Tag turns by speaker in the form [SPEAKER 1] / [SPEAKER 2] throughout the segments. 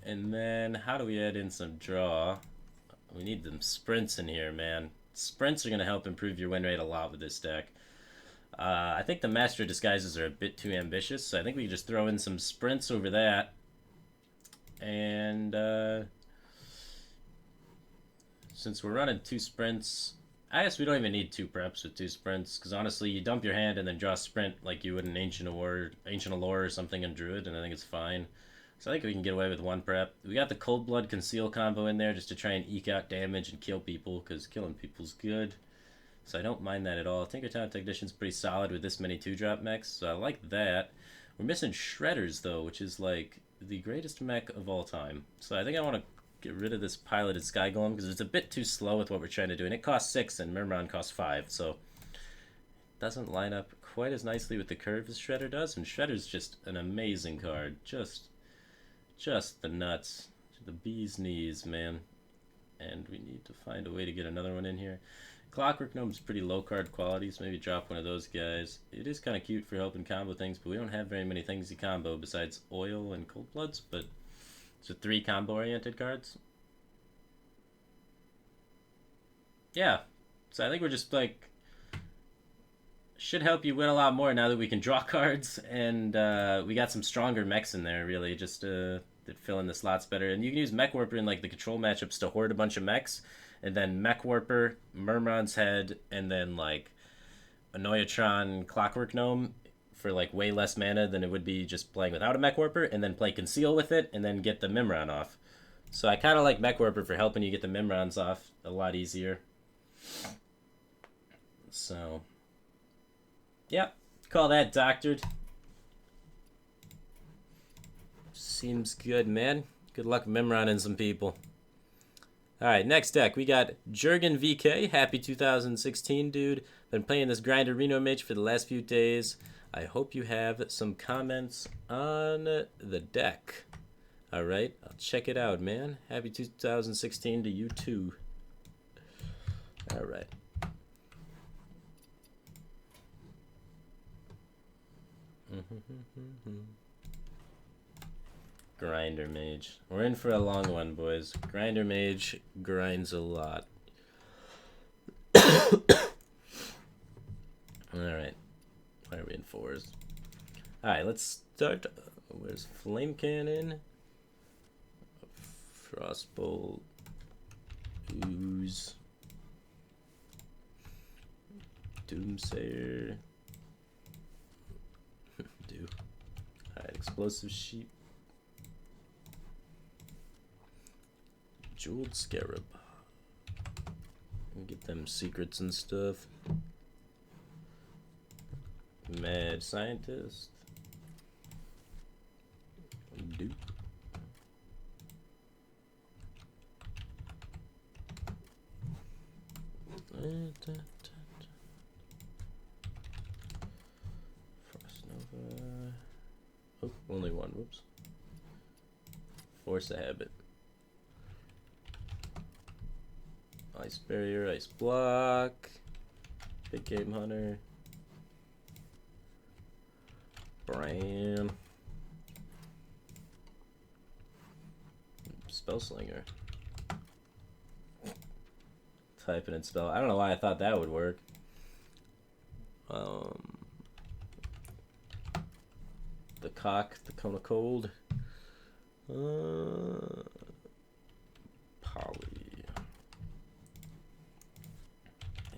[SPEAKER 1] And then how do we add in some draw? We need them sprints in here, man. Sprints are going to help improve your win rate a lot with this deck. I think the Master Disguises are a bit too ambitious, so I think we can just throw in some sprints over that. And since we're running 2 sprints, I guess we don't even need 2 preps with 2 sprints, because honestly, you dump your hand and then draw a sprint like you would in Ancient Allure or something in Druid, and I think it's fine. So I think we can get away with 1 prep. We got the Cold Blood Conceal combo in there just to try and eke out damage and kill people, because killing people's good. So I don't mind that at all. Tinkertown Technician's pretty solid with this many 2-drop mechs, so I like that. We're missing Shredders, though, which is like the greatest mech of all time. So I think I want to get rid of this piloted Sky Golem because it's a bit too slow with what we're trying to do. And it costs 6 and Murmron costs 5, so it doesn't line up quite as nicely with the curve as Shredder does. And Shredder's just an amazing card. Just the nuts. The bee's knees, man. And we need to find a way to get another one in here. Clockwork Gnome's pretty low card quality, so maybe drop one of those guys. It is kind of cute for helping combo things, but we don't have very many things to combo besides Oil and Cold Bloods, but so 3 combo-oriented cards. Yeah, so I think we're just like, should help you win a lot more now that we can draw cards, and we got some stronger mechs in there, really, just that fill in the slots better. And you can use Mech Warper in like the control matchups to hoard a bunch of mechs, and then Mech Warper, Murmron's Head, and then like Annoyatron Clockwork Gnome for like way less mana than it would be just playing without a Mech Warper, and then play Conceal with it, and then get the Mimron off. So I kind of like Mech Warper for helping you get the Mimrons off a lot easier. So, yeah, call that doctored. Seems good, man. Good luck Mimroning some people. Alright, next deck, we got Jurgen VK. Happy 2016, dude. Been playing this Grinder Reno Mage for the last few days. I hope you have some comments on the deck. Alright, I'll check it out, man. Happy 2016 to you too. Alright. Grinder Mage. We're in for a long one, boys. Grinder Mage grinds a lot. Alright. Why are we in 4s? Alright, let's start. Where's Flame Cannon? Frostbolt. Ooze. Doomsayer. Alright, Explosive Sheep. Jeweled Scarab. Get them secrets and stuff. Mad Scientist. Dupe. Frost Nova. Oh, only one. Whoops. Force a Habit. Ice Barrier, Ice Block, Big Game Hunter, Bram, Spellslinger. Type it in spell. I don't know why I thought that would work. The Cock, the Cone of Cold, Poly.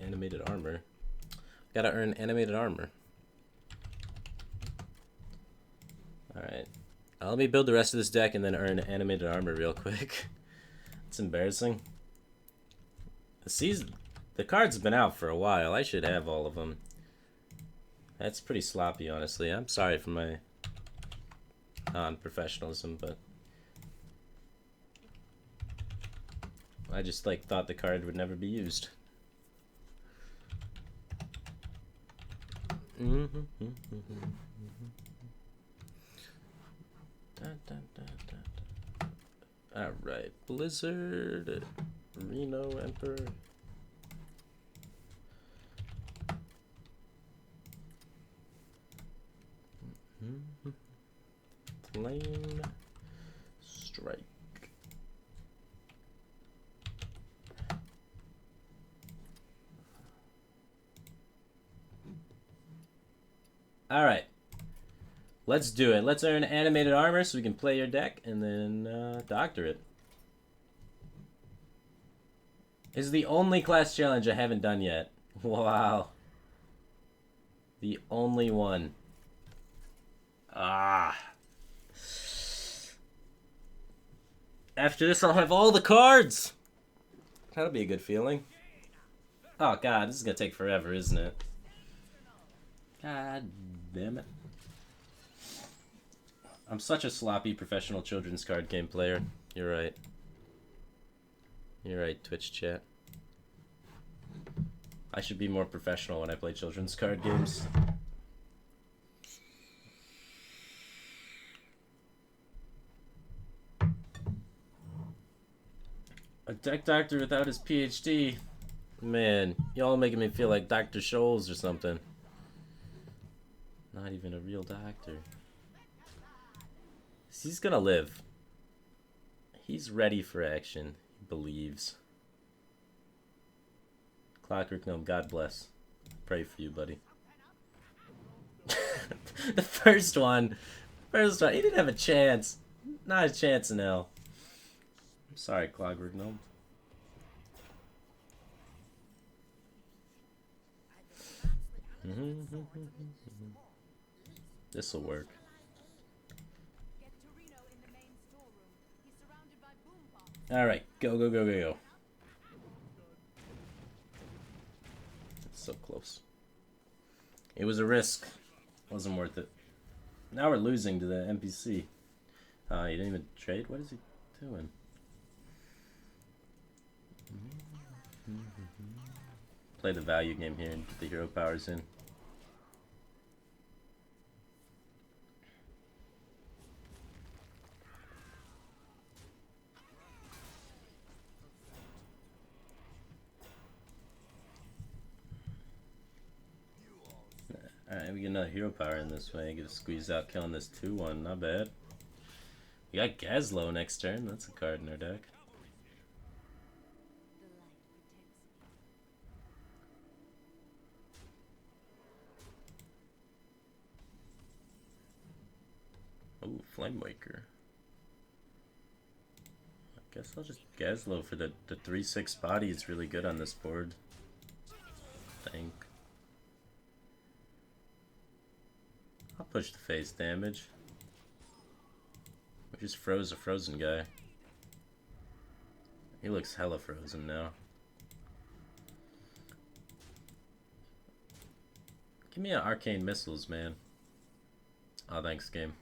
[SPEAKER 1] Animated Armor. Gotta earn Animated Armor. Alright. Let me build the rest of this deck and then earn Animated Armor real quick. It's embarrassing. The cards have been out for a while. I should have all of them. That's pretty sloppy, honestly. I'm sorry for my non-professionalism, but I just thought the card would never be used. Alright, Blizzard, Reno Emperor. Flame Strike. Alright. Let's do it. Let's earn animated armor so we can play your deck and then doctor it. This is the only class challenge I haven't done yet. Wow. The only one. Ah. After this, I'll have all the cards. That'll be a good feeling. Oh, God. This is going to take forever, isn't it? God damn it. I'm such a sloppy professional children's card game player. You're right. You're right, Twitch chat. I should be more professional when I play children's card games. A deck doctor without his PhD. Man, y'all making me feel like Dr. Scholes or something. Not even a real doctor. He's gonna live. He's ready for action. He believes. Clockwork Gnome, God bless. Pray for you, buddy. The first one, he didn't have a chance. Not a chance in hell. I'm sorry, Clockwork Gnome. This'll work. Alright, go, go, go, go, go. It's so close. It was a risk. Wasn't worth it. Now we're losing to the NPC. He didn't even trade? What is he doing? Play the value game here and get the hero powers in. Alright, we get another hero power in this way. Get a squeeze out killing this 2-1. Not bad. We got Gazlowe next turn. That's a card in our deck. Ooh, Flamewaker. I guess I'll just Gazlowe for the 3/6 body. It's really good on this board. I think. I'll push the face damage. We just froze a frozen guy. He looks hella frozen now. Give me an arcane missiles, man. Oh, thanks, game.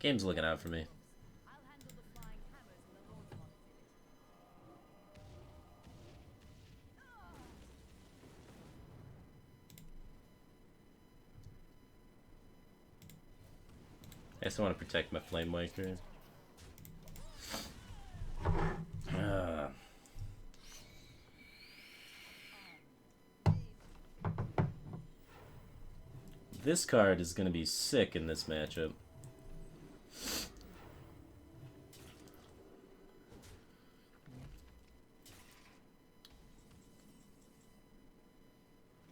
[SPEAKER 1] Game's looking out for me. I just want to protect my Flamewaker. This card is going to be sick in this matchup.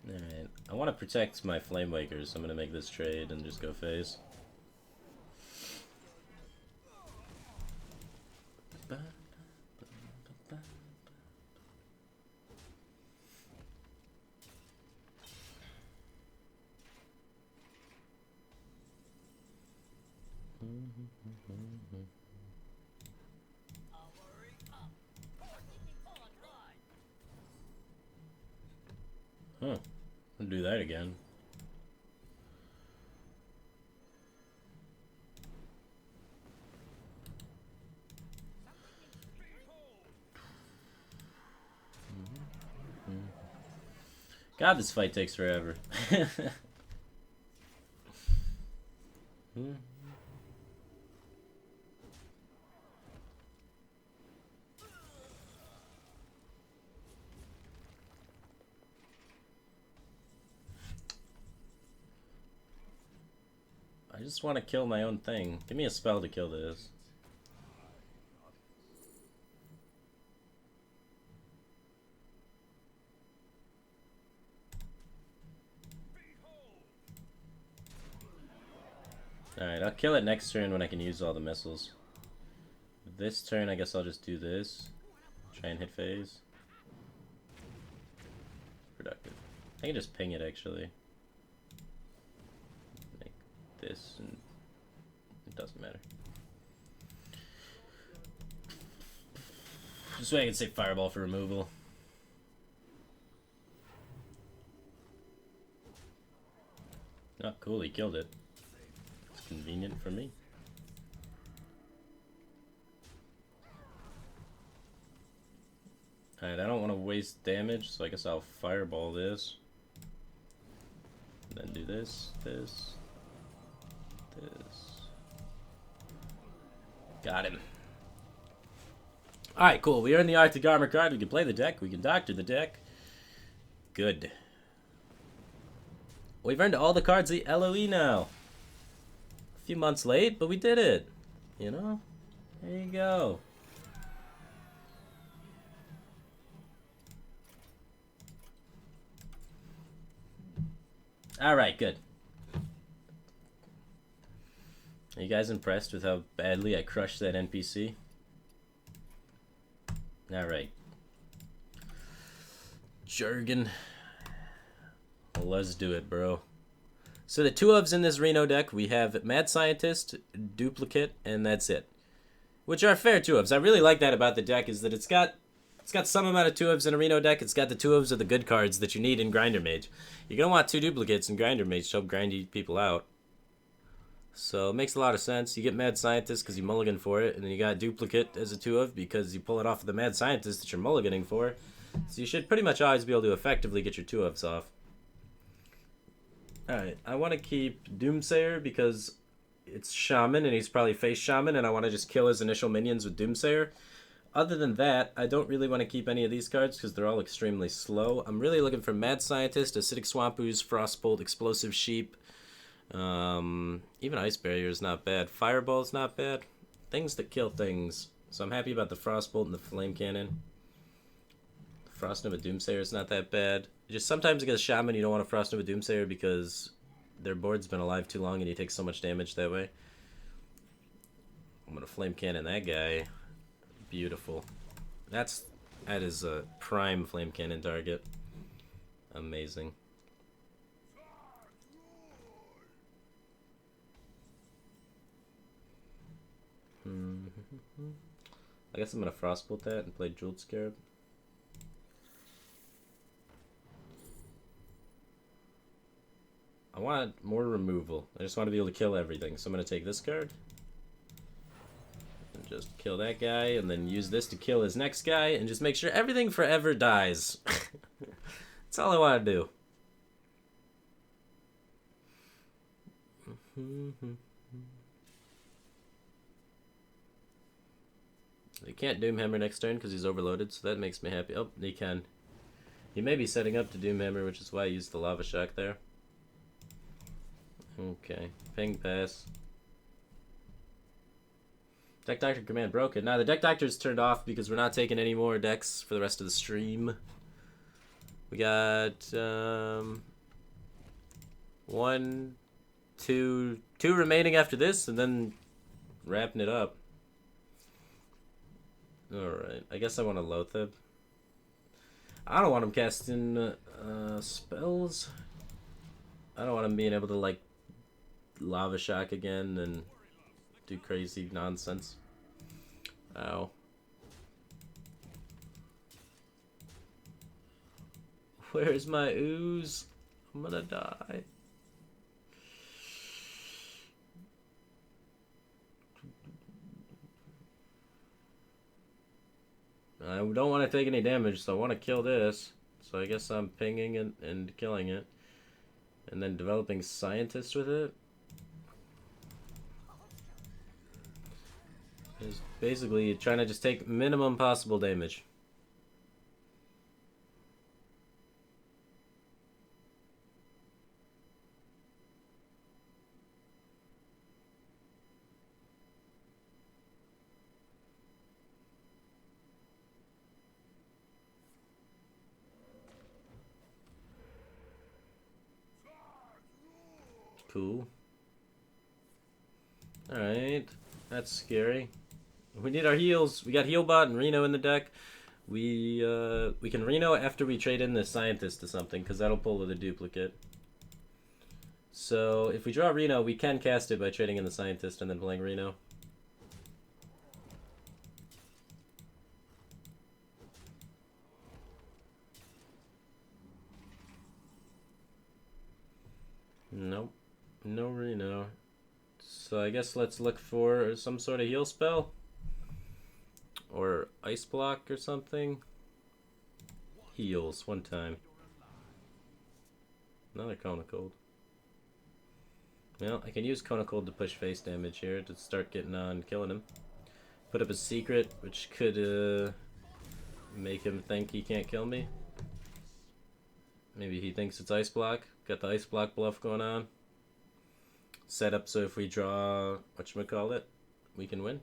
[SPEAKER 1] Alright, I want to protect my Flamewakers, so I'm going to make this trade and just go phase. Huh. I'll do that again. God, this fight takes forever. I just want to kill my own thing. Give me a spell to kill this. Alright, I'll kill it next turn when I can use all the missiles. This turn, I guess I'll just do this. Try and hit phase. Productive. I can just ping it, actually. Make this, and it doesn't matter. This way I can save Fireball for removal. Oh, cool, he killed it. It's convenient for me. Alright, I don't want to waste damage, so I guess I'll Fireball this. Then do this, this, this. Got him. Alright, cool. We earned the Arctic Armor card. We can play the deck. We can doctor the deck. Good. We've earned all the cards the LOE now. A few months late, but we did it. You know? There you go. Alright, good. Are you guys impressed with how badly I crushed that NPC? Alright. Jurgen. Well, let's do it, bro. So the 2-ofs in this Reno deck, we have Mad Scientist, Duplicate, and that's it. Which are fair 2-ofs. I really like that about the deck, is that it's got some amount of 2-ofs in a Reno deck. It's got the 2-ofs of the good cards that you need in Grinder Mage. You're going to want 2 duplicates in Grinder Mage to help grind you people out. So it makes a lot of sense. You get Mad Scientist because you mulligan for it, and then you got Duplicate as a 2-of because you pull it off of the Mad Scientist that you're mulliganing for. So you should pretty much always be able to effectively get your 2-ofs off. Alright, I want to keep Doomsayer because it's Shaman, and he's probably face Shaman, and I want to just kill his initial minions with Doomsayer. Other than that, I don't really want to keep any of these cards because they're all extremely slow. I'm really looking for Mad Scientist, Acidic Swamp Ooze, Frostbolt, Explosive Sheep. Even Ice Barrier is not bad. Fireball is not bad. Things that kill things. So I'm happy about the Frostbolt and the Flame Cannon. Frost Nova Doomsayer is not that bad. Just sometimes against Shaman you don't want to Frost Nova Doomsayer because their board's been alive too long and he takes so much damage that way. I'm gonna Flame Cannon that guy. Beautiful. That is a prime Flame Cannon target. Amazing. I guess I'm gonna Frostbolt that and play Jeweled Scarab. I want more removal. I just want to be able to kill everything. So I'm gonna take this card. And just kill that guy, and then use this to kill his next guy, and just make sure everything forever dies. That's all I want to do. He can't Doomhammer next turn because he's overloaded, so that makes me happy. Oh, he can. He may be setting up to Doomhammer, which is why I used the Lava Shock there. Okay, ping pass. Deck Doctor command broken. Now the Deck Doctor is turned off because we're not taking any more decks for the rest of the stream. We got two remaining after this, and then wrapping it up. Alright, I guess I want to Loatheb. I don't want him casting spells. I don't want him being able to, like, Lava Shock again and do crazy nonsense. Ow. Where's my ooze? I'm gonna die. I don't want to take any damage, so I want to kill this. So I guess I'm pinging it and killing it. And then developing Scientist with it. Is basically trying to just take minimum possible damage. Cool. Alright. That's scary. We need our heals. We got Healbot and Reno in the deck. We can Reno after we trade in the Scientist to something, because that'll pull with a duplicate. So if we draw Reno, we can cast it by trading in the Scientist and then playing Reno. Nope. No Reno. So I guess let's look for some sort of heal spell. Or Ice Block or something. Heals one time. Another Cone of Cold. Well, I can use Cone of Cold to push face damage here to start getting on killing him. Put up a secret, which could make him think he can't kill me. Maybe he thinks it's Ice Block. Got the Ice Block bluff going on. Set up so if we draw whatchamacallit, we can win.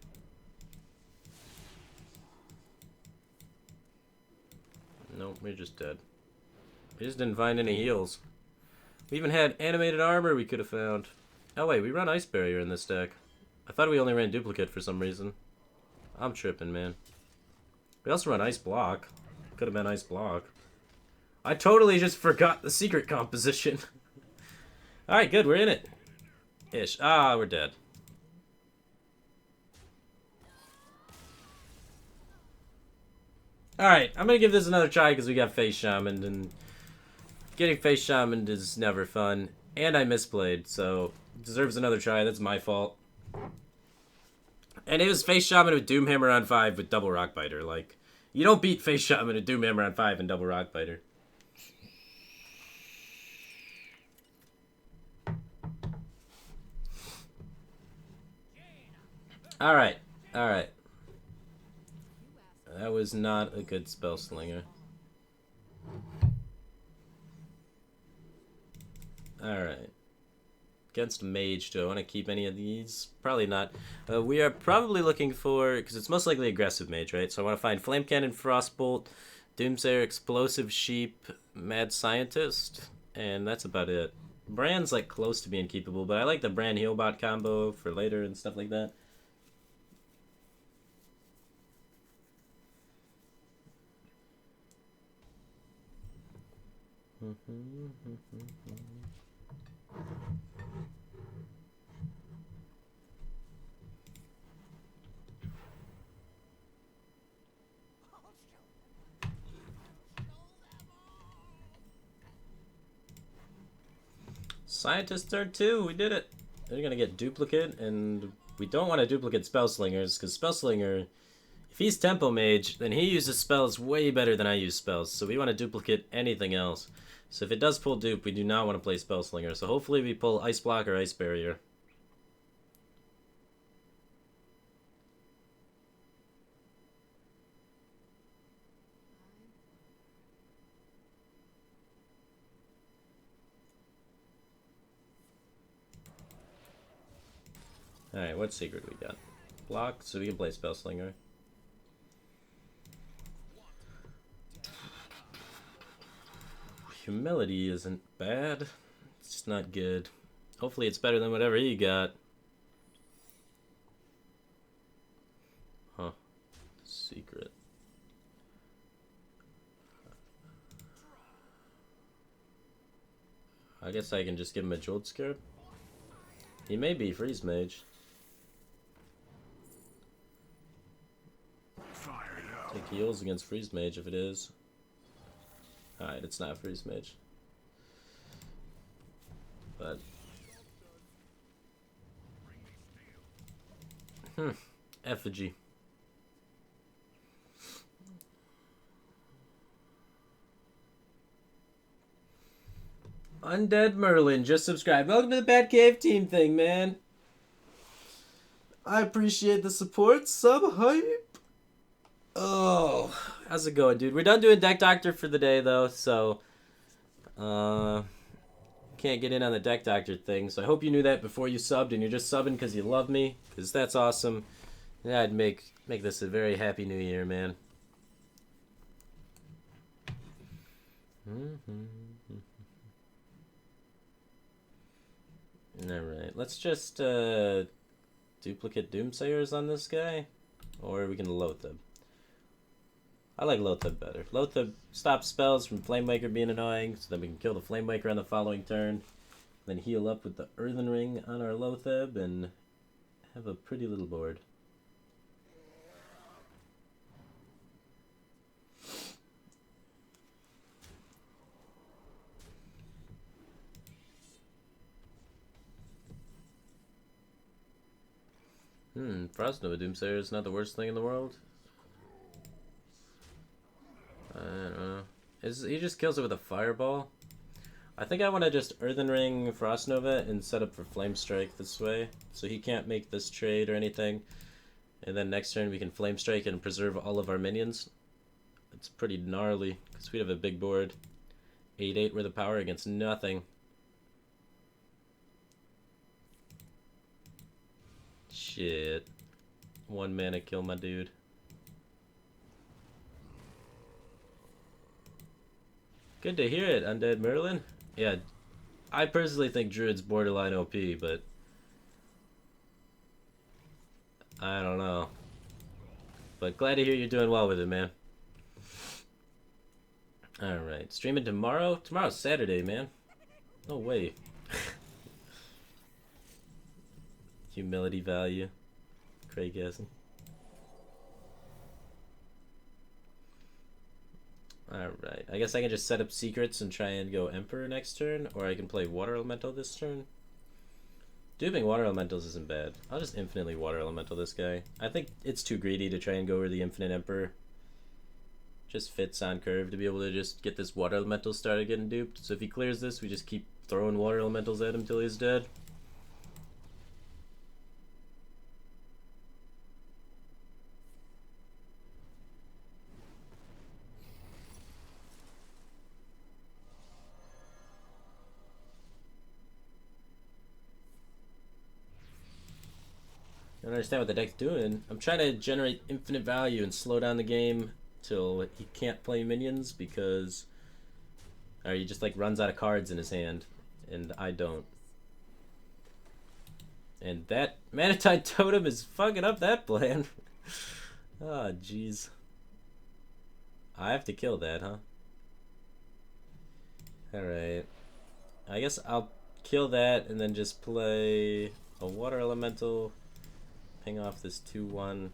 [SPEAKER 1] Nope, we're just dead. We just didn't find any heals. We even had animated armor we could have found. Oh wait, we run Ice Barrier in this deck. I thought we only ran Duplicate for some reason. I'm tripping, man. We also run Ice Block. Could have been Ice Block. I totally just forgot the secret composition. Alright, good, we're in it. Ish. Ah, we're dead. Alright, I'm gonna give this another try because we got Face Shamaned, and getting Face Shamaned is never fun. And I misplayed, so it deserves another try. That's my fault. And it was Face Shaman with Doomhammer on 5 with double Rockbiter. Like, you don't beat Face Shaman with Doomhammer on 5 and double Rockbiter. Alright, alright. That was not a good spell slinger. Alright. Against Mage, do I want to keep any of these? Probably not. We are probably looking for, because it's most likely aggressive Mage, right? So I want to find Flame Cannon, Frostbolt, Doomsayer, Explosive Sheep, Mad Scientist, and that's about it. Brand's like close to being keepable, but I like the Brand Healbot combo for later and stuff like that. Scientist turn 2, we did it. They're gonna get Duplicate, and we don't want to duplicate Spell Slingers, because Spell Slinger, if he's Tempo Mage, then he uses spells way better than I use spells, so we want to duplicate anything else. So if it does pull dupe, we do not want to play Spell Slinger, so hopefully we pull Ice Block or Ice Barrier. Alright, what secret we got? Block, so we can play Spell Slinger. Humility isn't bad. It's just not good. Hopefully it's better than whatever he got. Huh. Secret. I guess I can just give him a Jeweled Scarab. He may be Freeze Mage. Take heals against Freeze Mage if it is. Alright, it's not Freeze Mage. But... Effigy. Undead Merlin just subscribed. Welcome to the Batcave team thing, man. I appreciate the support. Sub hype. Oh, how's it going, dude? We're done doing Deck Doctor for the day, though, so can't get in on the Deck Doctor thing. So I hope you knew that before you subbed, and you're just subbing because you love me, because that's awesome. Yeah, I'd make this a very happy new year, man. All right, let's just do duplicate Doomsayers on this guy, or we can Loatheb. I like Loatheb better. Loatheb stops spells from Flamewaker being annoying, so then we can kill the Flamewaker on the following turn, then heal up with the Earthen Ring on our Loatheb, and have a pretty little board. Frostnova Doomsayer is not the worst thing in the world. I don't know. He just kills it with a Fireball. I think I want to just Earthen Ring Frostnova and set up for Flame Strike this way, so he can't make this trade or anything. And then next turn we can Flame Strike and preserve all of our minions. It's pretty gnarly, because we have a big board. 8/8 worth of power against nothing. Shit. 1 mana kill my dude. Good to hear it, Undead Merlin. Yeah, I personally think Druid's borderline OP, but I don't know. But glad to hear you're doing well with it, man. Alright, streaming tomorrow? Tomorrow's Saturday, man. No way. Humility value. Craigasm. Alright, I guess I can just set up secrets and try and go Emperor next turn, or I can play Water Elemental this turn. Duping Water Elementals isn't bad. I'll just infinitely Water Elemental this guy. I think it's too greedy to try and go over the Infinite Emperor. Just fits on curve to be able to just get this Water Elemental started getting duped. So if he clears this, we just keep throwing Water Elementals at him till he's dead. I don't understand what the deck's doing. I'm trying to generate infinite value and slow down the game till he can't play minions because or he just like runs out of cards in his hand, and I don't. And that Manatide Totem is fucking up that plan. Oh, jeez. I have to kill that, huh? Alright. I guess I'll kill that and then just play a Water Elemental. Ping off this 2/1.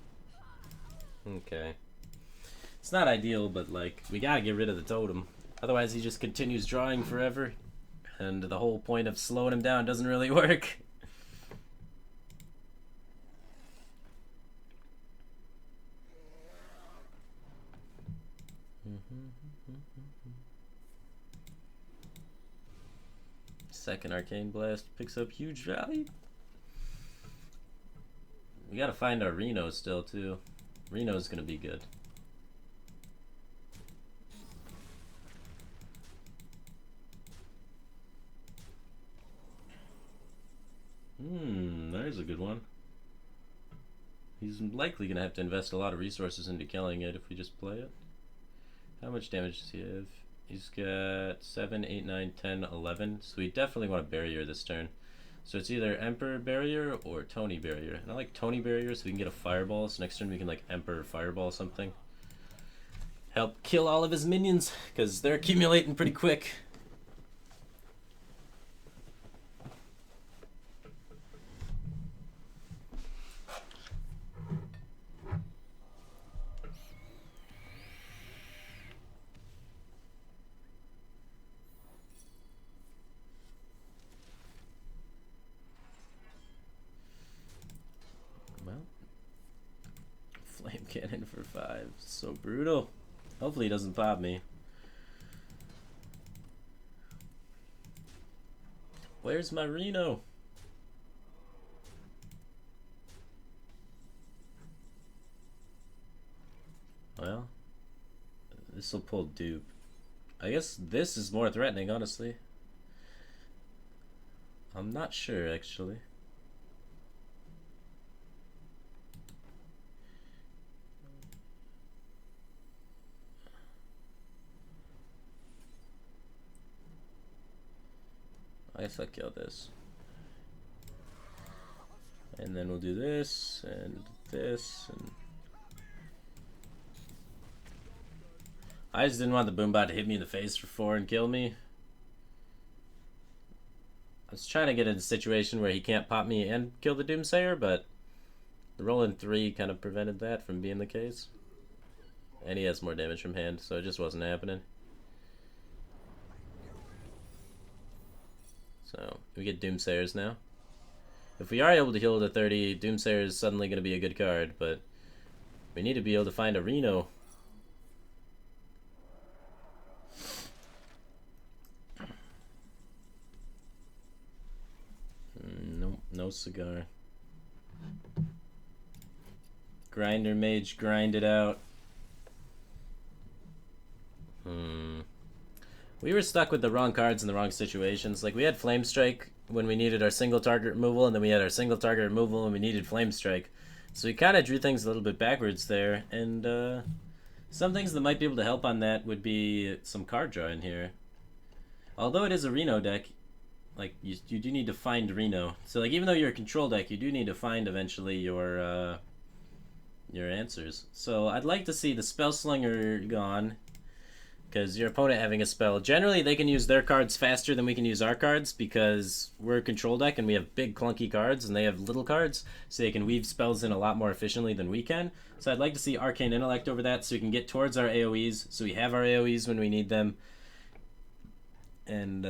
[SPEAKER 1] Okay. It's not ideal, but like, we gotta get rid of the totem. Otherwise he just continues drawing forever. And the whole point of slowing him down doesn't really work. Second Arcane Blast picks up huge value. We gotta find our Reno still, too. Reno's gonna be good. There's a good one. He's likely gonna have to invest a lot of resources into killing it if we just play it. How much damage does he have? He's got 7, 8, 9, 10, 11. So we definitely want a barrier this turn. So it's either Emperor Barrier or Tony Barrier. And I like Tony Barrier so we can get a Fireball. So next turn we can like Emperor Fireball something. Help kill all of his minions, because they're accumulating pretty quick. Flame Cannon for 5. So brutal. Hopefully he doesn't pop me. Where's my Reno? Well, this will pull dupe. I guess this is more threatening, honestly. I'm not sure, actually. I guess I'll kill this. And then we'll do this, and this, and... I just didn't want the Boombot to hit me in the face for 4 and kill me. I was trying to get in a situation where he can't pop me and kill the Doomsayer, but the roll in 3 kind of prevented that from being the case. And he has more damage from hand, so it just wasn't happening. So, we get Doomsayers now. If we are able to heal to 30, Doomsayer is suddenly going to be a good card, but we need to be able to find a Reno. Nope, no cigar. Grinder Mage, grind it out. We were stuck with the wrong cards in the wrong situations. Like, we had Flame Strike when we needed our single target removal, and then we had our single target removal when we needed Flame Strike. So we kind of drew things a little bit backwards there, and some things that might be able to help on that would be some card draw in here. Although it is a Reno deck, like, you do need to find Reno. So, like, even though you're a control deck, you do need to find eventually your answers. So I'd like to see the Spell Slinger gone, because your opponent having a spell, generally they can use their cards faster than we can use our cards, because we're a control deck and we have big clunky cards and they have little cards, so they can weave spells in a lot more efficiently than we can. So I'd like to see Arcane Intellect over that, so we can get towards our AoEs, so we have our AoEs when we need them, and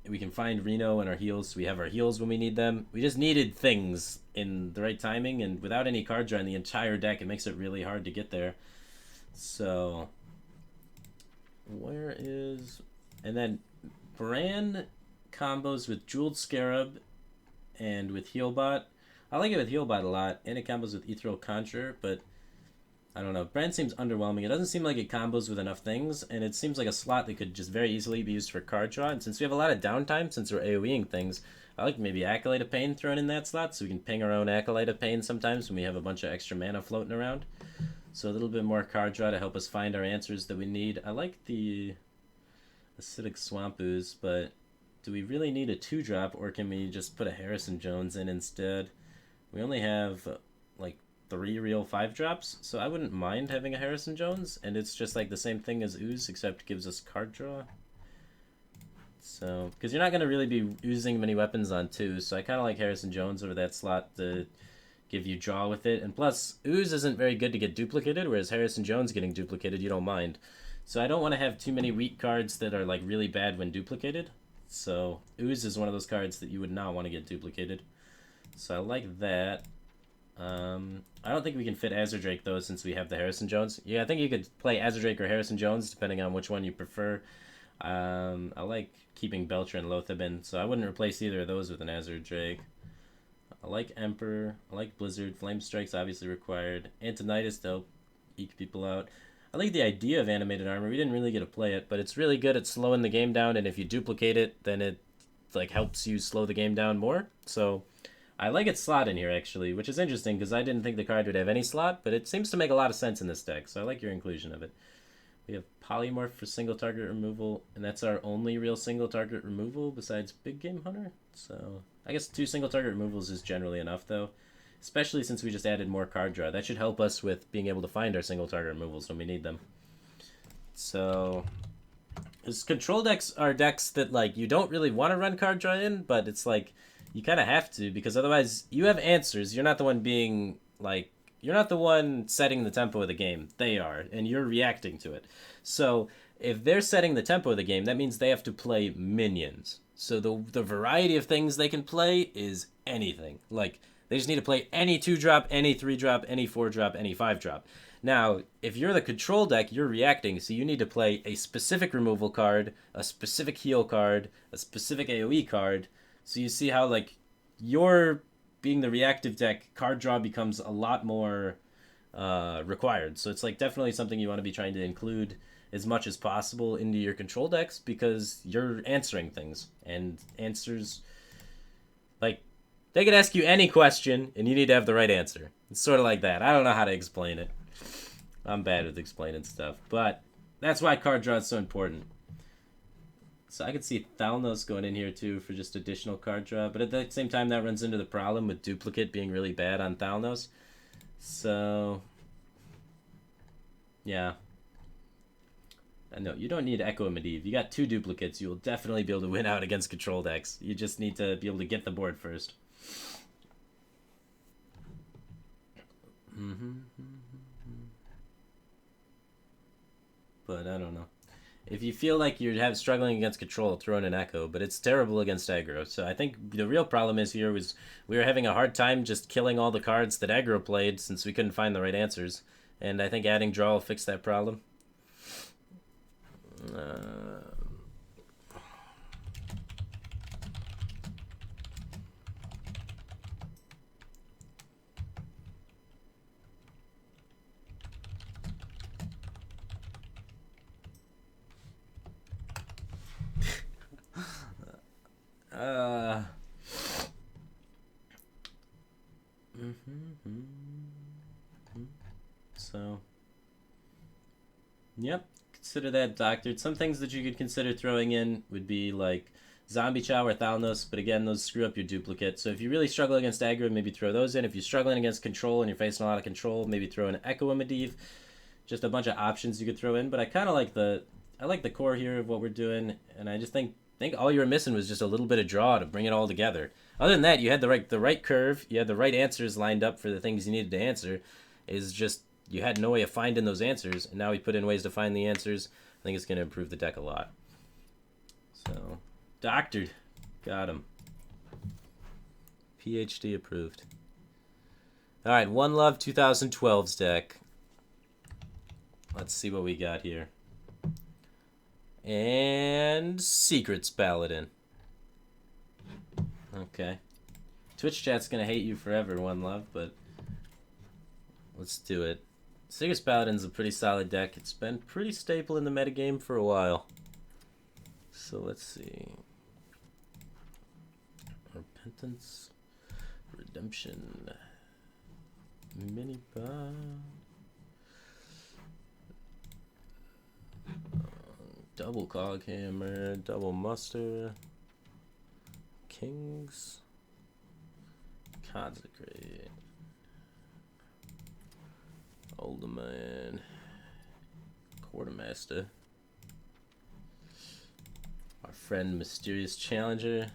[SPEAKER 1] we can find Reno and our heals, so we have our heals when we need them. We just needed things in the right timing, and without any card draw in the entire deck, it makes it really hard to get there. So... where is... and then Bran combos with Jeweled Scarab and with Healbot. I like it with Healbot a lot, and it combos with Ethereal Conjurer, but I don't know. Bran seems underwhelming. It doesn't seem like it combos with enough things, and it seems like a slot that could just very easily be used for card draw. And since we have a lot of downtime, since we're AoEing things, I like maybe Acolyte of Pain thrown in that slot, so we can ping our own Acolyte of Pain sometimes when we have a bunch of extra mana floating around. So a little bit more card draw to help us find our answers that we need. I like the Acidic Swamp Ooze, but do we really need a 2-drop, or can we just put a Harrison Jones in instead? We only have like 3 real 5-drops, so I wouldn't mind having a Harrison Jones, and it's just like the same thing as Ooze, except it gives us card draw. So, because you're not going to really be using many weapons on 2, so I kind of like Harrison Jones over that slot to give you draw with it. And plus, Ooze isn't very good to get duplicated, whereas Harrison Jones getting duplicated, you don't mind. So I don't want to have too many weak cards that are like really bad when duplicated. So Ooze is one of those cards that you would not want to get duplicated. So I like that. I don't think we can fit Azure Drake though, since we have the Harrison Jones. Yeah, I think you could play Azure Drake or Harrison Jones, depending on which one you prefer. I like keeping Belcher and Lotheben, so I wouldn't replace either of those with an Azure Drake. I like Emperor, I like Blizzard, Flame Strike's obviously required, Antonitis to help eke people out. I like the idea of Animated Armor. We didn't really get to play it, but it's really good at slowing the game down, and if you duplicate it, then it like helps you slow the game down more. So I like its slot in here, actually, which is interesting, because I didn't think the card would have any slot, but it seems to make a lot of sense in this deck, so I like your inclusion of it. We have Polymorph for single target removal, and that's our only real single target removal besides Big Game Hunter. So I guess 2 single target removals is generally enough, though, especially since we just added more card draw. That should help us with being able to find our single target removals when we need them. So his control decks are decks that like you don't really want to run card draw in, but it's like you kind of have to, because otherwise you have answers. You're not the one being like, you're not the one setting the tempo of the game. They are, and you're reacting to it. So if they're setting the tempo of the game, that means they have to play minions. So the variety of things they can play is anything. Like, they just need to play any 2-drop, any 3-drop, any 4-drop, any 5-drop. Now, if you're the control deck, you're reacting, so you need to play a specific removal card, a specific heal card, a specific AoE card. So you see how, like, you're being the reactive deck, card draw becomes a lot more required. So it's like definitely something you want to be trying to include as much as possible into your control decks, because you're answering things, and answers, like, they could ask you any question and you need to have the right answer. It's sort of like that. I don't know how to explain it. I'm bad with explaining stuff, but that's why card draw is so important. So I could see Thalnos going in here too for just additional card draw, but at the same time that runs into the problem with duplicate being really bad on Thalnos. So yeah. No, you don't need Echo and Medivh. You got 2 duplicates. You will definitely be able to win out against control decks. You just need to be able to get the board first. But I don't know. If you feel like you're struggling against control, throw in an Echo, but it's terrible against aggro. So I think the real problem is here was we were having a hard time just killing all the cards that aggro played since we couldn't find the right answers. And I think adding draw will fix that problem. So, yep, consider that doctored. Some things that you could consider throwing in would be like Zombie Chow or Thalnos, but again, those screw up your duplicate. So if you really struggle against aggro, maybe throw those in. If you're struggling against control and you're facing a lot of control, maybe throw in Echo and Medivh. Just a bunch of options you could throw in, but I kind of like the core here of what we're doing, and I just think all you were missing was just a little bit of draw to bring it all together. Other than that, you had the right curve, you had the right answers lined up for the things you needed to answer. Is just you had no way of finding those answers, and now we put in ways to find the answers. I think it's going to improve the deck a lot. So, doctored, got him. PhD approved. All right, One Love 2012's deck. Let's see what we got here. And Secrets Paladin. Okay. Twitch chat's gonna hate you forever, One Love, but let's do it. Secrets Paladin's a pretty solid deck. It's been pretty staple in the metagame for a while. So let's see. Repentance. Redemption. Mini bar. Double Coghammer, double Muster, Kings, Consecrate, Alderman, Quartermaster, our friend Mysterious Challenger.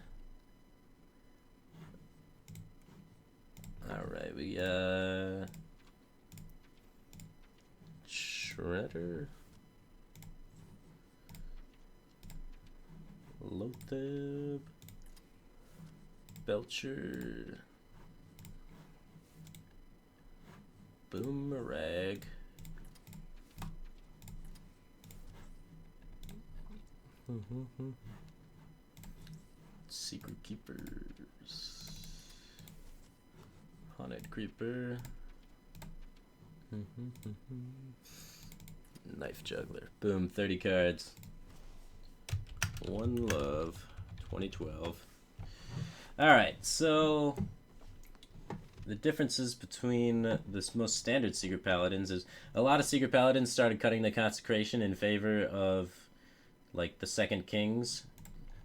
[SPEAKER 1] Alright, we got Shredder. Lotheb, Belcher, Boomerang, Secret Keepers, Haunted Creeper, Knife Juggler. Boom, 30 cards. One Love 2012. Alright, so the differences between this most standard Secret Paladins is a lot of Secret Paladins started cutting the Consecration in favor of like the second Kings,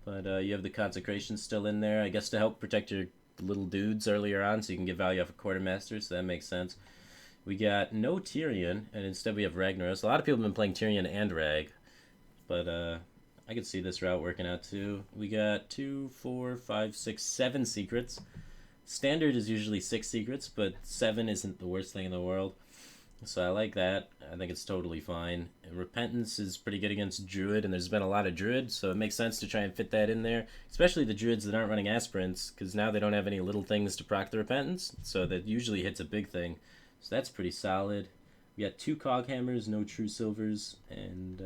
[SPEAKER 1] but you have the Consecration still in there, I guess to help protect your little dudes earlier on so you can get value off a Quartermaster, so that makes sense. We got no Tyrion, and instead we have Ragnaros. A lot of people have been playing Tyrion and Rag, but I could see this route working out too. We got 2, 4, 5, 6, 7 secrets. Standard is usually 6 secrets, but 7 isn't the worst thing in the world. So I like that. I think it's totally fine. And Repentance is pretty good against Druid, and there's been a lot of Druid, so it makes sense to try and fit that in there. Especially the Druids that aren't running Aspirants, because now they don't have any little things to proc the Repentance, so that usually hits a big thing. So that's pretty solid. We got 2 Coghammers, no True Silvers, and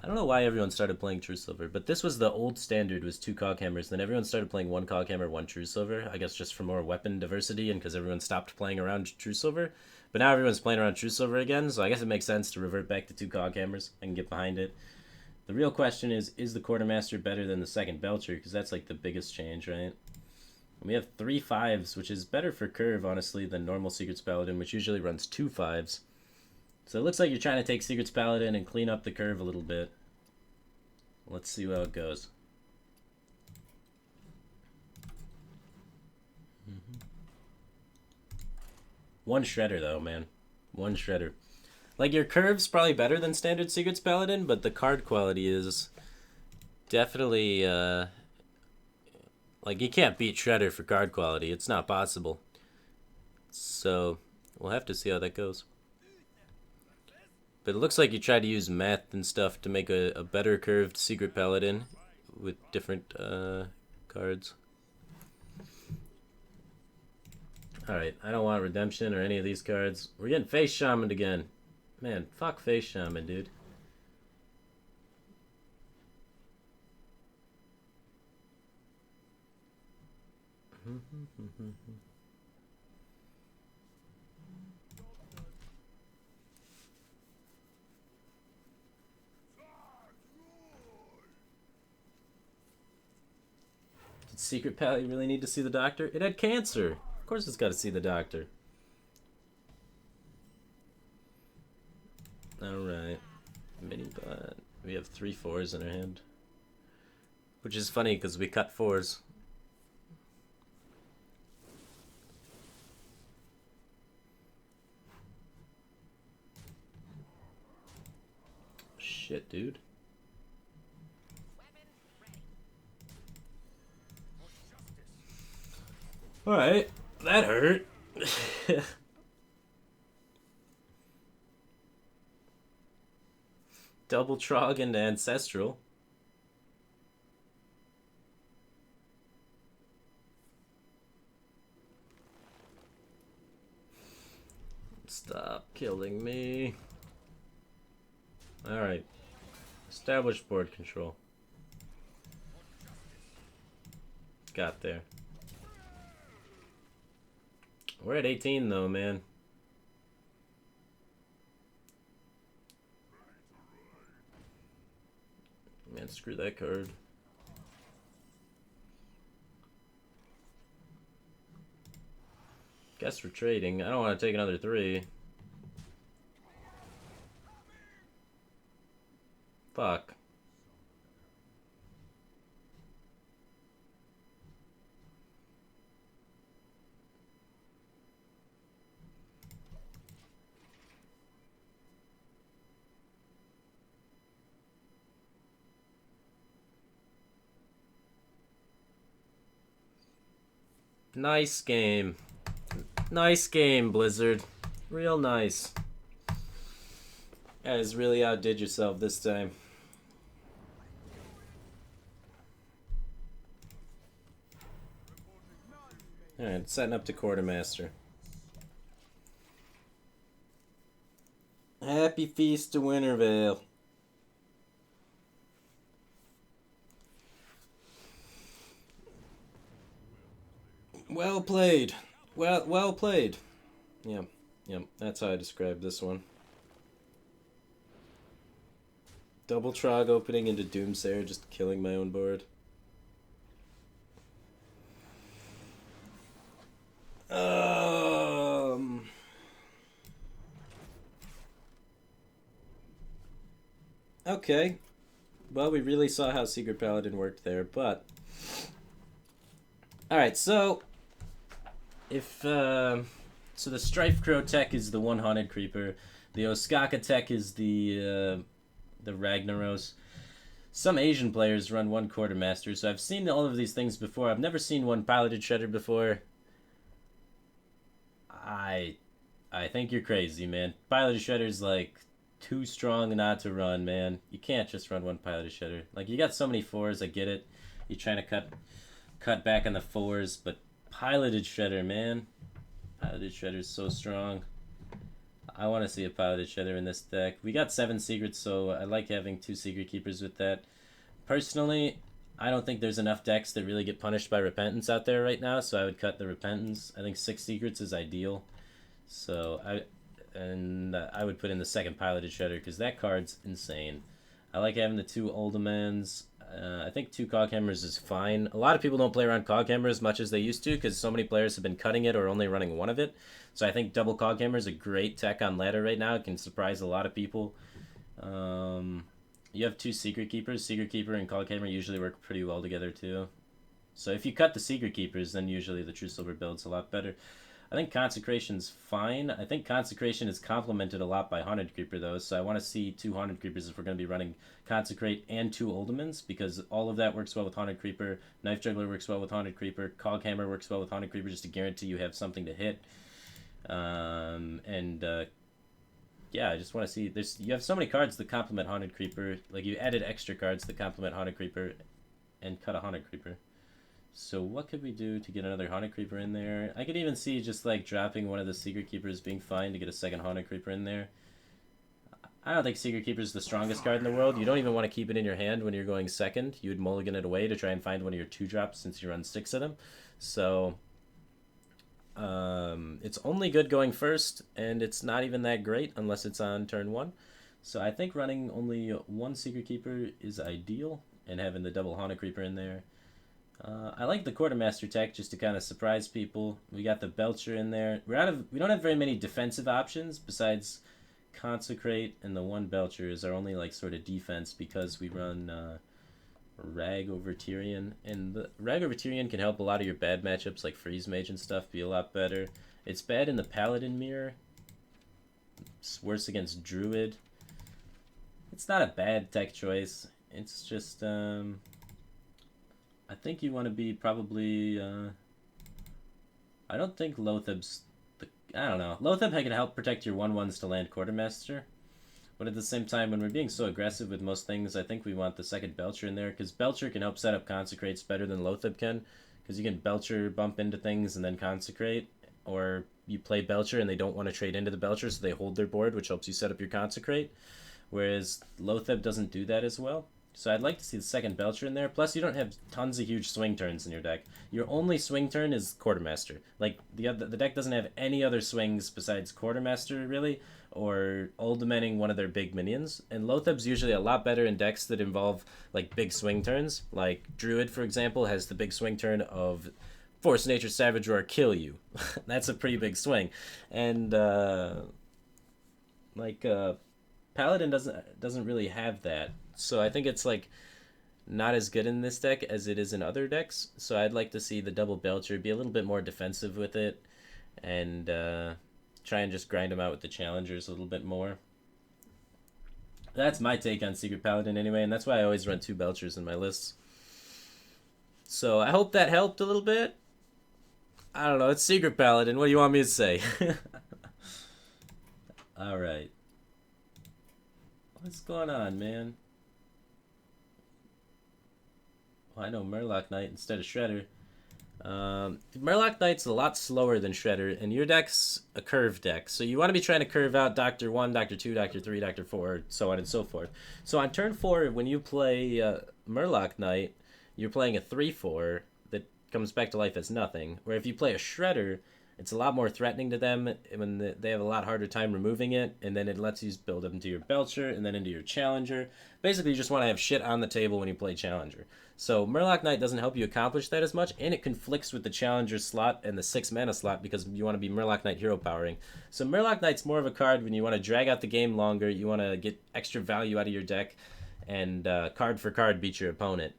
[SPEAKER 1] I don't know why everyone started playing True Silver, but this was the old standard, was 2 Coghammers. Then everyone started playing 1 Coghammer, 1 True Silver. I guess just for more weapon diversity and because everyone stopped playing around True Silver. But now everyone's playing around True Silver again, so I guess it makes sense to revert back to 2 Coghammers. I can get behind it. The real question is the Quartermaster better than the second Belcher? Because that's like the biggest change, right? And we have 3 5s, which is better for curve, honestly, than normal Secrets Paladin, which usually runs 2 5s. So it looks like you're trying to take Secrets Paladin and clean up the curve a little bit. Let's see how it goes. One shredder though, man. One shredder. Like, your curve's probably better than standard Secrets Paladin, but the card quality is definitely, like, you can't beat Shredder for card quality. It's not possible. So, we'll have to see how that goes. But it looks like you tried to use math and stuff to make a better curved Secret Paladin with different cards. Alright, I don't want Redemption or any of these cards. We're getting Face Shaman again. Man, fuck Face Shaman, dude. Did Secret Pally really need to see the doctor? It had cancer. Of course it's got to see the doctor. Alright. Mini bot. We have 3 4s in our hand. Which is funny because we cut 4s. Shit, dude. Alright. That hurt. Double Trog into Ancestral. Stop killing me. Alright. Establish board control. Got there. We're at 18 though, man. Man, screw that card. Guess we're trading. I don't want to take another 3. Fuck. Nice game. Nice game, Blizzard. Real nice. You guys really outdid yourself this time. Alright, setting up to Quartermaster. Happy Feast to Wintervale. Well played. Well played. Yeah, that's how I describe this one. Double Trog opening into Doomsayer, just killing my own board. Okay. Well, we really saw how Secret Paladin worked there, but... Alright, so... If, So the Strife Crow tech is the one Haunted Creeper. The Oskaka tech is the Ragnaros. Some Asian players run one Quartermaster, so I've seen all of these things before. I've never seen one Piloted Shredder before. I think you're crazy, man. Piloted Shredder's like too strong not to run, man. You can't just run one Piloted Shredder. Like, you got so many 4s, I get it. You're trying to cut back on the 4s, but Piloted Shredder, man. Piloted Shredder's so strong. I want to see a Piloted Shredder in this deck. We got 7 secrets, so I like having 2 Secret Keepers with that. Personally, I don't think there's enough decks that really get punished by Repentance out there right now, so I would cut the Repentance. I think 6 secrets is ideal. So I would put in the second Piloted Shredder because that card's insane. I like having the 2 Oldemans. I think 2 Coghammers is fine. A lot of people don't play around Coghammer as much as they used to because so many players have been cutting it or only running one of it. So I think double Coghammer is a great tech on ladder right now. It can surprise a lot of people. You have two Secret Keepers. Secret Keeper and Cog Hammer usually work pretty well together too. So if you cut the Secret Keepers, then usually the True Silver build's a lot better. I think Consecration's fine. I think Consecration is complemented a lot by Haunted Creeper, though, so I want to see two Haunted Creepers if we're going to be running Consecrate and two Oldemons, because all of that works well with Haunted Creeper. Knife Juggler works well with Haunted Creeper. Cog Hammer works well with Haunted Creeper, just to guarantee you have something to hit. Yeah, I just want to see. You have so many cards that complement Haunted Creeper. Like, you added extra cards that complement Haunted Creeper and cut a Haunted Creeper. So what could we do to get another Haunted Creeper in there? I could even see just like dropping one of the Secret Keepers being fine to get a second Haunted Creeper in there. I don't think Secret Keeper is the strongest card in the world. You don't even want to keep it in your hand when you're going second. You would mulligan it away to try and find one of your 2-drops since you run 6 of them. So it's only good going first, and it's not even that great unless it's on turn 1. So I think running only one Secret Keeper is ideal, and having the double Haunted Creeper in there. I like the Quartermaster tech just to kind of surprise people. We got the Belcher in there. We don't have very many defensive options besides Consecrate, and the one Belcher is our only like sort of defense because we run Rag over Tyrion, and the Rag over Tyrion can help a lot of your bad matchups like Freeze Mage and stuff be a lot better. It's bad in the Paladin mirror. It's worse against Druid. It's not a bad tech choice. It's just I think you want to be probably, I don't think Lotheb's, I don't know. Lotheb can help protect your 1/1s to land Quartermaster. But at the same time, when we're being so aggressive with most things, I think we want the second Belcher in there. Because Belcher can help set up Consecrates better than Lotheb can. Because you can Belcher bump into things and then Consecrate. Or you play Belcher and they don't want to trade into the Belcher, so they hold their board, which helps you set up your Consecrate. Whereas Lotheb doesn't do that as well. So I'd like to see the second Belcher in there. Plus, you don't have tons of huge swing turns in your deck. Your only swing turn is Quartermaster. Like, the deck doesn't have any other swings besides Quartermaster, really, or Ultimating one of their big minions. And Lotheb's usually a lot better in decks that involve, like, big swing turns. Like, Druid, for example, has the big swing turn of Force Nature Savage Roar kill you. That's a pretty big swing. And, Paladin doesn't really have that. So I think it's like not as good in this deck as it is in other decks. So I'd like to see the double Belcher be a little bit more defensive with it, and try and just grind them out with the challengers a little bit more. That's my take on Secret Paladin anyway, and that's why I always run 2 Belchers in my lists. So I hope that helped a little bit. I don't know, it's Secret Paladin. What do you want me to say? Alright. What's going on, man? Well, I know Murloc Knight instead of Shredder. Murloc Knight's a lot slower than Shredder, and your deck's a curve deck. So you want to be trying to curve out Doctor 1, Doctor 2, Doctor 3, Doctor 4, so on and so forth. So on turn 4, when you play Murloc Knight, you're playing a 3/4 that comes back to life as nothing. Where if you play a Shredder, it's a lot more threatening to them when they have a lot harder time removing it, and then it lets you build up into your Belcher and then into your Challenger. Basically, you just want to have shit on the table when you play Challenger. So Murloc Knight doesn't help you accomplish that as much, and it conflicts with the Challenger slot and the 6 mana slot because you want to be Murloc Knight hero powering. So Murloc Knight's more of a card when you want to drag out the game longer, you want to get extra value out of your deck, and card for card beat your opponent.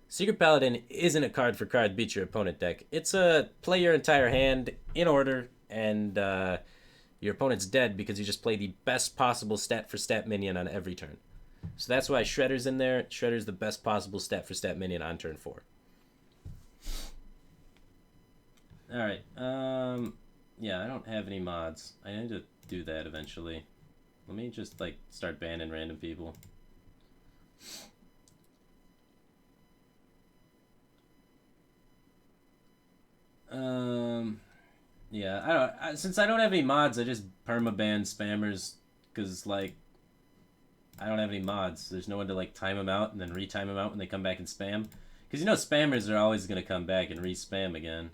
[SPEAKER 1] Secret Paladin isn't a card for card beat your opponent deck. It's a play your entire hand in order, and your opponent's dead because you just play the best possible stat for stat minion on every turn. So that's why Shredder's in there. Shredder's the best possible stat for stat minion on turn 4. Alright, yeah, I don't have any mods. I need to do that eventually. Let me just, like, start banning random people. Yeah, since I don't have any mods, I just permaban spammers, because, like, I don't have any mods. There's no one to, like, time them out and then retime them out when they come back and spam. Because, you know, spammers are always going to come back and re-spam again.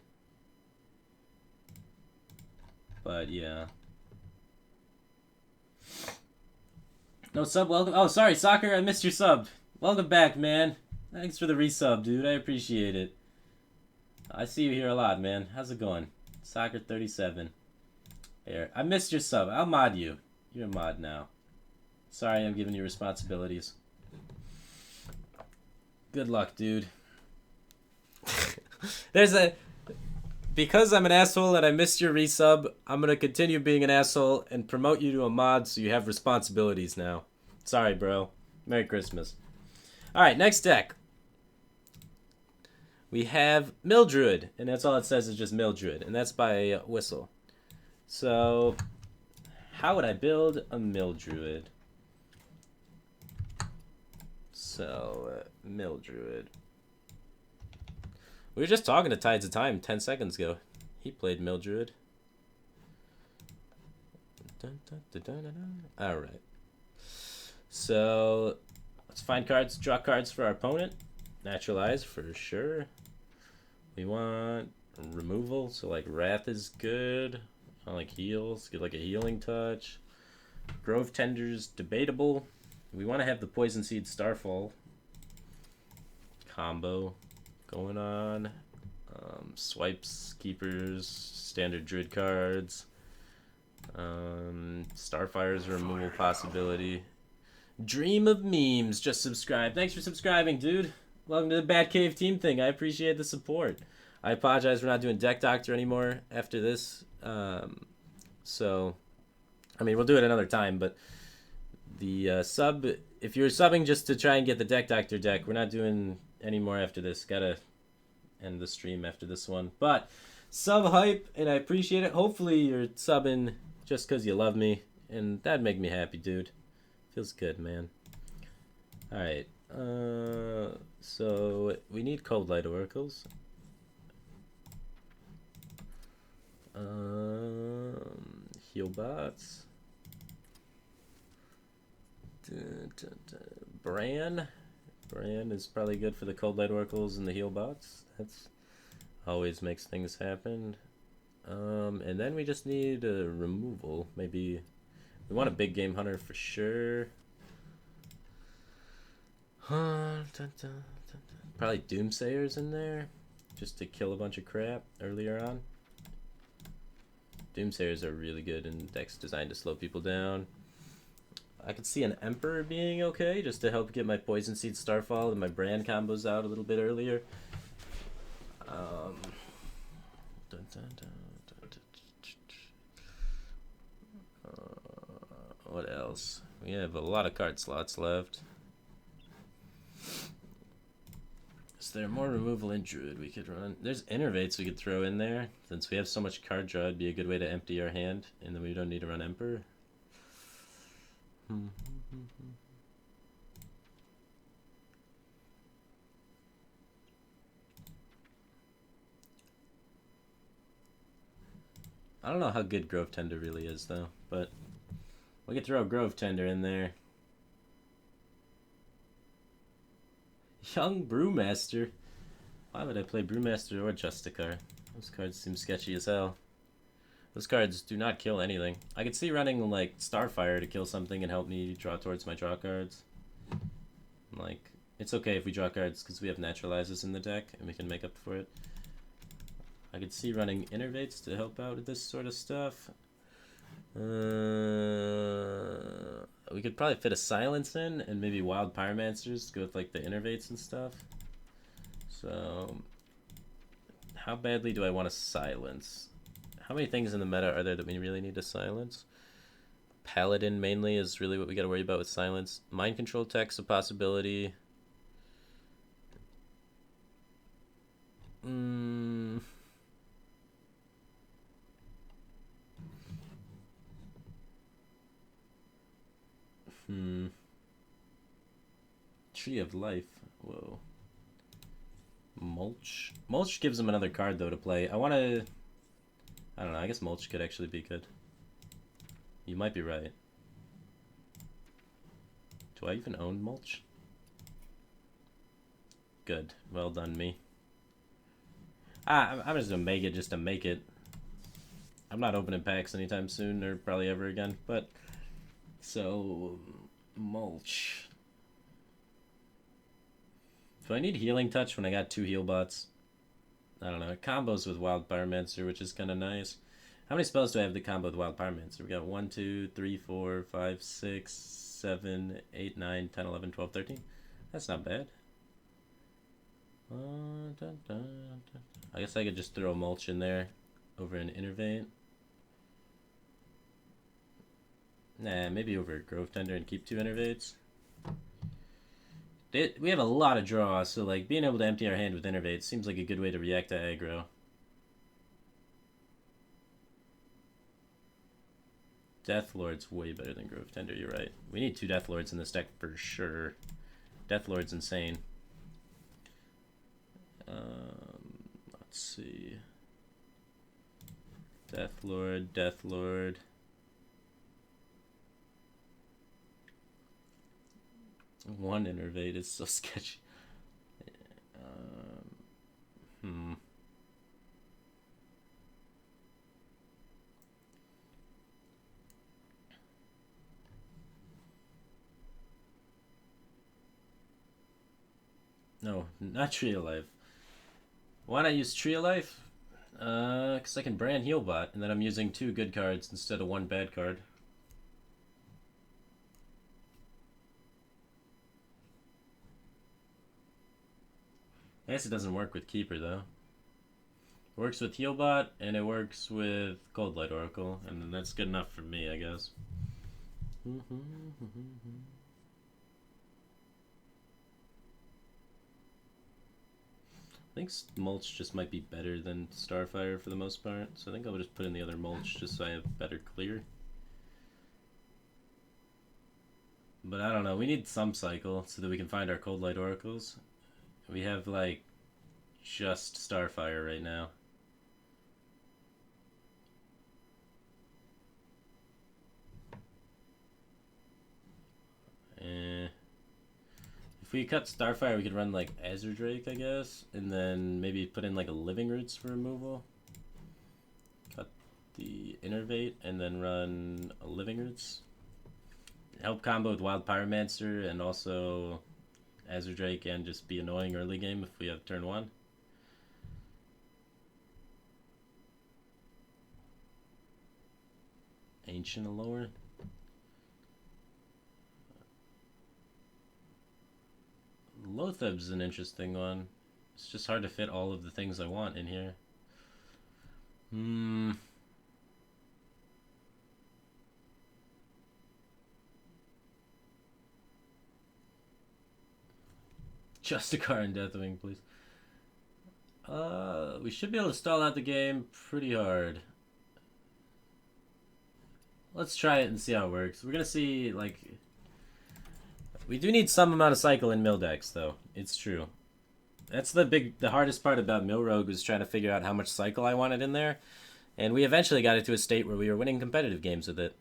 [SPEAKER 1] But, yeah. No sub, welcome. Oh, sorry, Soccer, I missed your sub. Welcome back, man. Thanks for the resub, dude. I appreciate it. I see you here a lot, man. How's it going? Soccer37. Here, I missed your sub. I'll mod you. You're a mod now. Sorry, I'm giving you responsibilities. Good luck, dude. There's a because I'm an asshole and I missed your resub, I'm gonna continue being an asshole and promote you to a mod so you have responsibilities now. Sorry, bro. Merry Christmas. Alright, next deck. We have Mildruid, and that's all it says is just Mildruid, and that's by Whistle. So, how would I build a Mildruid? So, Mildruid. We were just talking to Tides of Time 10 seconds ago. He played Mildruid. Alright. So, let's find cards, draw cards for our opponent. Naturalize for sure. We want removal, so like Wrath is good. I like heals, get like a healing touch. Grove Tender's debatable. We want to have the Poison Seed Starfall combo going on. Swipes, keepers, standard druid cards. Starfire's a removal possibility. Dream of Memes just subscribed. Thanks for subscribing, dude. Welcome to the Batcave team thing. I appreciate the support. I apologize for not doing Deck Doctor anymore after this. So, I mean, we'll do it another time, but the sub, if you're subbing just to try and get the Deck Doctor deck, we're not doing any more after this. Gotta end the stream after this one. But sub hype, and I appreciate it. Hopefully you're subbing just because you love me, and that'd make me happy, dude. Feels good, man. Alright. So we need Cold Light Oracles. Heal bots. Bran is probably good for the Cold Light Oracles and the heal bots. That's always makes things happen. And then we just need a removal. Maybe we want a big game hunter for sure. Probably Doomsayers in there just to kill a bunch of crap earlier on. Doomsayers are really good in decks designed to slow people down. I could see an Emperor being okay just to help get my Poison Seed Starfall and my Brand combos out a little bit earlier. What else? We have a lot of card slots left. Is there more removal in Druid we could run? There's Innervates we could throw in there. Since we have so much card draw, it'd be a good way to empty our hand, and then we don't need to run Emperor. I don't know how good Grove Tender really is, though, but we could throw Grove Tender in there. Young Brewmaster. Why would I play Brewmaster or Justicar? Those cards seem sketchy as hell. Those cards do not kill anything. I could see running like Starfire to kill something and help me draw towards my draw cards. Like, it's okay if we draw cards because we have Naturalizes in the deck and we can make up for it. I could see running Innervates to help out with this sort of stuff. We could probably fit a Silence in and maybe Wild Pyromancers to go with like the Innervates and stuff. So, how badly do I want to silence? How many things in the meta are there that we really need to silence? Paladin mainly is really what we got to worry about with silence. Mind Control tech's a possibility. Tree of Life. Whoa. Mulch. Mulch gives him another card, though, to play. I want to... I don't know. I guess Mulch could actually be good. You might be right. Do I even own Mulch? Good. Well done, me. I'm just going to make it just to make it. I'm not opening packs anytime soon, or probably ever again, but... So... Mulch. Do I need Healing Touch when I got 2 heal bots? I don't know. It combos with Wild Pyromancer, which is kind of nice. How many spells do I have to combo with Wild Pyromancer? We got 1, 2, 3, 4, 5, 6, 7, 8, 9, 10, 11, 12, 13. That's not bad. Dun, dun, dun. I guess I could just throw a mulch in there over an innervate. Nah, maybe over a Grove Tender and keep 2 innervates. We have a lot of draw, so like being able to empty our hand with innervates seems like a good way to react to aggro. Deathlord's way better than Grove Tender, you're right. We need 2 Deathlords in this deck for sure. Deathlord's insane. Let's see. Deathlord, Deathlord. One innervate is so sketchy. No, not Tree of Life. Why not use Tree of Life? Because I can brand Healbot, and then I'm using 2 good cards instead of 1 bad card. I guess it doesn't work with Keeper, though. It works with Healbot, and it works with Cold Light Oracle, and then that's good enough for me, I guess. I think Mulch just might be better than Starfire for the most part, so I think I'll just put in the other Mulch just so I have better clear. But I don't know, we need some cycle so that we can find our Cold Light Oracles. We have, like, just Starfire right now. If we cut Starfire, we could run, like, Azure Drake, I guess, and then maybe put in, like, a Living Roots for removal. Cut the Innervate, and then run a Living Roots. Help combo with Wild Pyromancer, and also Azure Drake, and just be annoying early game if we have turn 1. Ancient Allure. Loatheb's an interesting one. It's just hard to fit all of the things I want in here. Just a car in Deathwing, please. We should be able to stall out the game pretty hard. Let's try it and see how it works. We're gonna see, like... We do need some amount of cycle in mill decks, though. It's true. That's the hardest part about Mill Rogue, was trying to figure out how much cycle I wanted in there. And we eventually got it to a state where we were winning competitive games with it.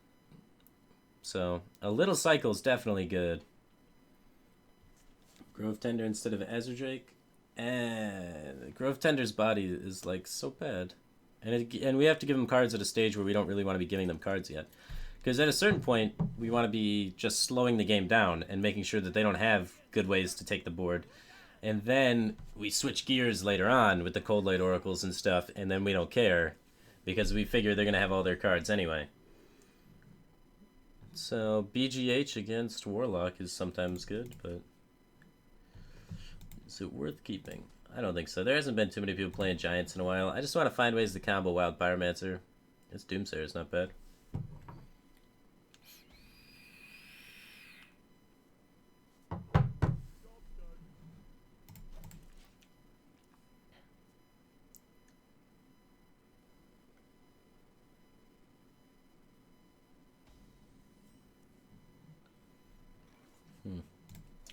[SPEAKER 1] So, a little cycle is definitely good. Grove Tender instead of Azure Drake. And Grove Tender's body is, like, so bad. And we have to give them cards at a stage where we don't really want to be giving them cards yet. Because at a certain point, we want to be just slowing the game down and making sure that they don't have good ways to take the board. And then we switch gears later on with the Cold Light Oracles and stuff, and then we don't care because we figure they're going to have all their cards anyway. So BGH against Warlock is sometimes good, but is it worth keeping? I don't think so. There hasn't been too many people playing Giants in a while. I just want to find ways to combo Wild Pyromancer. This Doomsayer is not bad.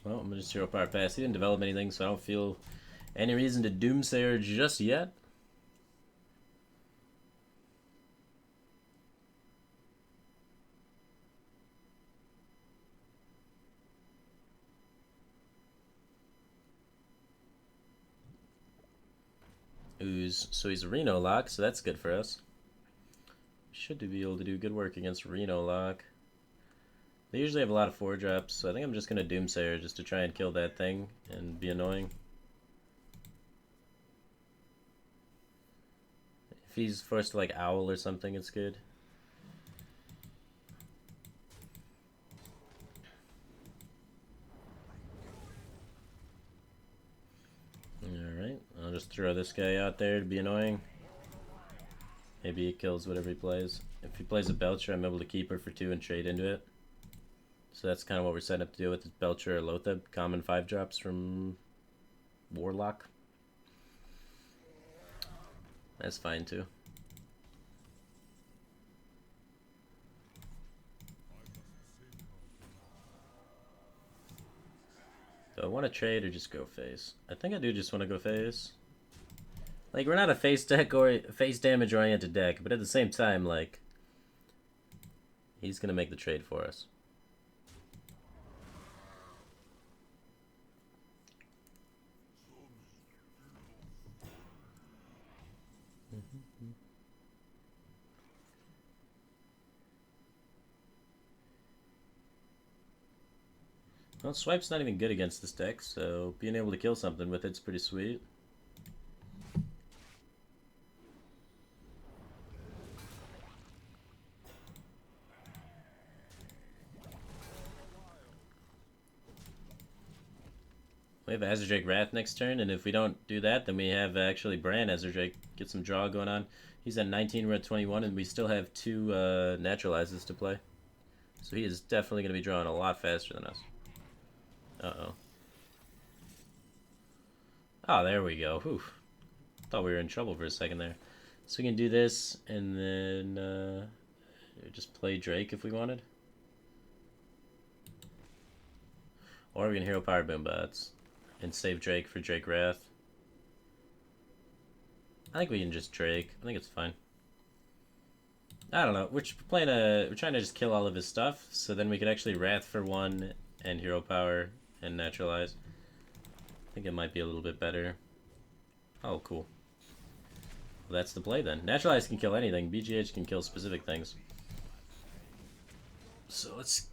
[SPEAKER 1] Well, I'm just 0 power pass. He didn't develop anything, so I don't feel any reason to Doomsayer just yet. Ooze. So he's a Reno Lock, so that's good for us. Should be able to do good work against Reno Lock. They usually have a lot of 4-drops, so I think I'm just going to Doomsayer just to try and kill that thing and be annoying. If he's forced to, like, Owl or something, it's good. just throw this guy out there to be annoying. Maybe he kills whatever he plays. If he plays a Belcher, I'm able to keep her for 2 and trade into it. So that's kind of what we're setting up to do with this Belcher or Lotheb. Common 5-drops from Warlock. That's fine too. Do I want to trade or just go face? I think I do just want to go face. Like, we're not a face deck or face damage oriented deck, but at the same time, like, he's gonna make the trade for us. Well, Swipe's not even good against this deck, so being able to kill something with it's pretty sweet. We have Azure Wrath next turn, and if we don't do that, then we have actually Bran Azure get some draw going on. He's at 19, we're at 21, and we still have 2 Naturalizes to play. So he is definitely going to be drawing a lot faster than us. Uh-oh. Oh, there we go. Whew. Thought we were in trouble for a second there. So we can do this, and then just play Drake if we wanted. Or we can Hero Power Boom Bots and save Drake for Drake Wrath. I think we can just Drake. I think it's fine. I don't know. We're trying to just kill all of his stuff, so then we could actually Wrath for 1 and Hero Power and Naturalize. I think it might be a little bit better. Oh, cool. Well, that's the play then. Naturalize can kill anything. BGH can kill specific things. So let's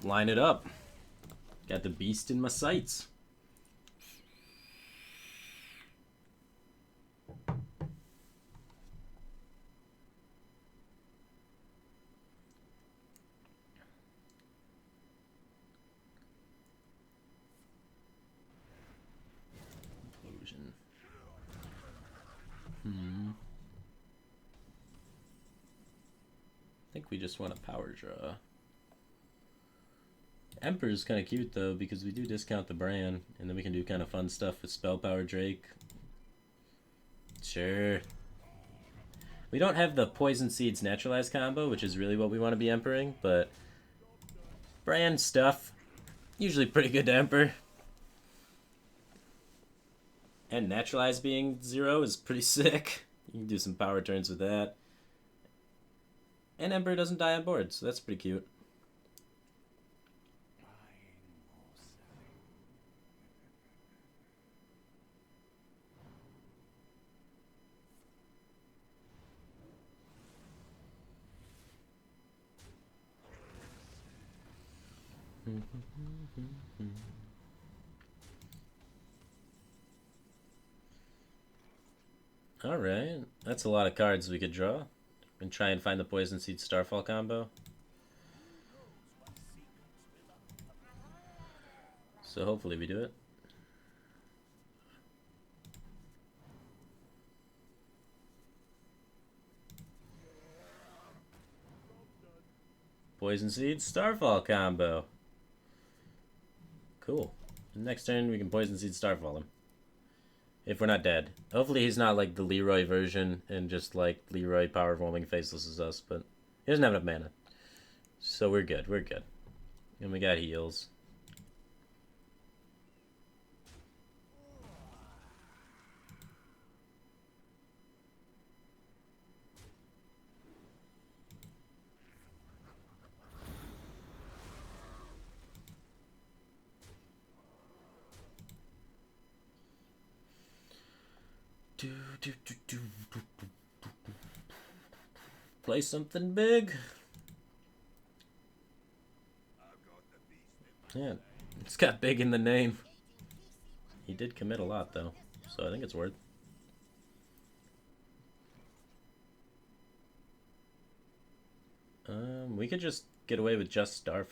[SPEAKER 1] line it up. Got the beast in my sights. Implosion. I think we just want a power draw. Emperor's kind of cute though, because we do discount the Bran, and then we can do kind of fun stuff with Spell Power Drake. Sure. We don't have the Poison Seeds Naturalize combo, which is really what we want to be Emperoring, but Bran stuff, usually pretty good to Emperor. And Naturalize being 0 is pretty sick. You can do some power turns with that. And Emperor doesn't die on board, so that's pretty cute. Alright, that's a lot of cards we could draw. And try and find the Poison Seed Starfall combo. So hopefully we do it. Poison Seed Starfall combo. Cool. Next turn we can Poison Seed Starfall him. If we're not dead. Hopefully he's not like the Leroy version and just like Leroy powerfulling faceless as us, but he doesn't have enough mana. So we're good, we're good. And we got heals. Play something big. Yeah, it's got big in the name. He did commit a lot though, so I think it's worth. We could just get away with just Starfall.